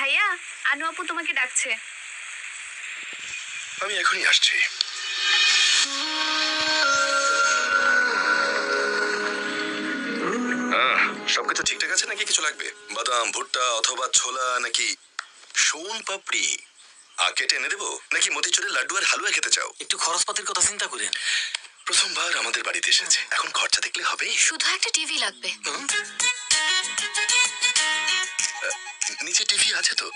ভাইয়া, আনু আপু তোমাকে ডাকছে। আমি এখনই আসছি। সবকিছু ঠিকঠাক আছে নাকি কিছু লাগবে? বাদাম, ভুট্টা অথবা ছোলা নাকি সোন পাপড়ি কেটে এনে দেবো, নাকি মতিচুরের লাড্ডু আর হালুয়া খেতে চাও? একটু খরচপাতির কথা চিন্তা করেন। প্রথমবার আমাদের বাড়িতে এসেছে, এখন খরচা দেখলে হবে। শুধু একটা টিভি লাগবে। নিচে টিভি আছে তো?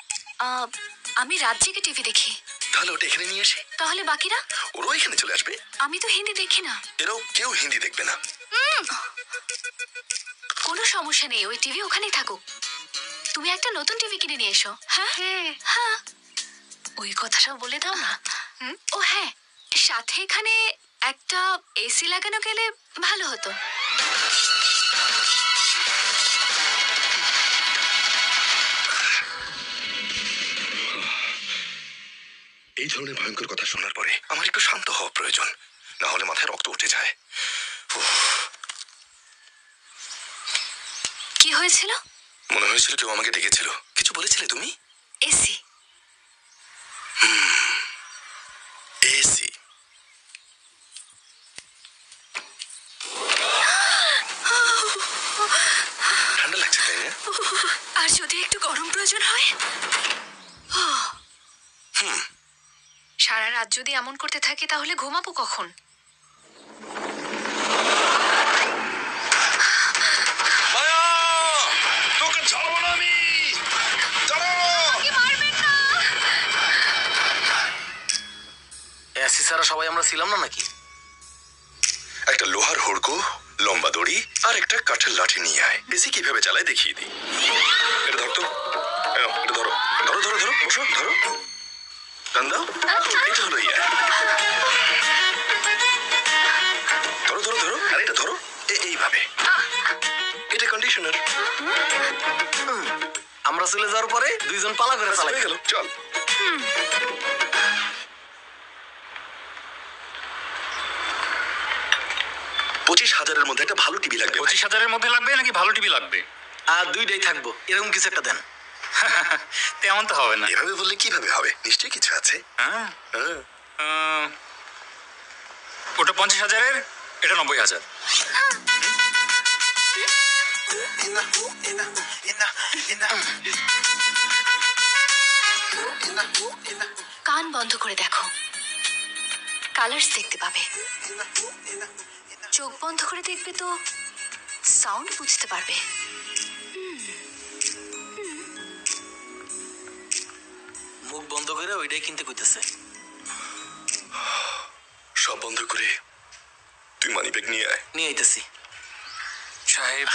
আমি রাত জেগে টিভি দেখি। তাহলে ওটা এখানে নিয়ে আসি। তাহলে বাকিরা? ওরাও এখানে চলে আসবে। আমি তো হিন্দি দেখি না। এরাও কেউ হিন্দি দেখবে না। কোনো সমস্যা নেই, ওই টিভি ওখানেই থাকুক। তুমি একটা নতুন টিভি কিনে নিয়ে এসো। হ্যাঁ হ্যাঁ, ওই কথাটাও বলে দাও না। ও হ্যাঁ, সাথে এখানে একটা এসি লাগানো গেলে ভালো হতো। এই ধরনের ভয়ঙ্কর কথা শোনার পরে আমার একটু শান্ত হওয়া প্রয়োজন, না হলে মাথায় রক্ত উঠে যায়। কি হয়েছিল? মনে হয়েছিল কেউ আমাকে ডেকেছিল। কিছু বলেছিলে তুমি? এসি। এসি। ঠান্ডা লাগছে তাই না? আর যদি একটু গরম প্রয়োজন হয়? সারা রাত যদি এমন করতে থাকি তাহলে ঘুমাবো কখন? তোকে ছাড়বো না আমি। এসি ছাড়া সবাই আমরা ছিলাম না নাকি? একটা লোহার হুড়কো, লম্বা দড়ি আর একটা কাঠের লাঠি নিয়ে আয়। এসি কিভাবে চালায় দেখিয়ে দিই। এটা ধর তো, এটা ধরো ধরো ধরো ধরো, বসো ধরো, টান দাও। এটা হলো ইয়া। ধরো ধরো ধরো, আর এটা ধরো এইভাবে। এটা কন্ডিশনার। আমরা চলে যাওয়ার পরে দুইজন পালা করে চালাই গেল। চল। $25,000 মধ্যে একটা ভালো টিভি লাগবে। 25,000 মধ্যে লাগবে নাকি ভালো টিভি লাগবে? আর দুইটাই থাকবো, এরকম কিছু একটা দেন। তেমন তো হবে না। এভাবে বললে কিভাবে হবে? নিশ্চয়ই কিছু আছে। হ্যাঁ, ওটা 50,000-এর, এটা 90,000। কান বন্ধ করে দেখো, কালার্স দেখতে পাবে। চোখ বন্ধ করে দেখবে তো সাউন্ড বুঝতে পারবে। মুখ বন্ধ করে ওইটাই কিনতে কইতেছে। সব বন্ধ করে তুই মানিব্যাগ নিয়ে আয়। নিয়ে আইতেছি। সাহেব,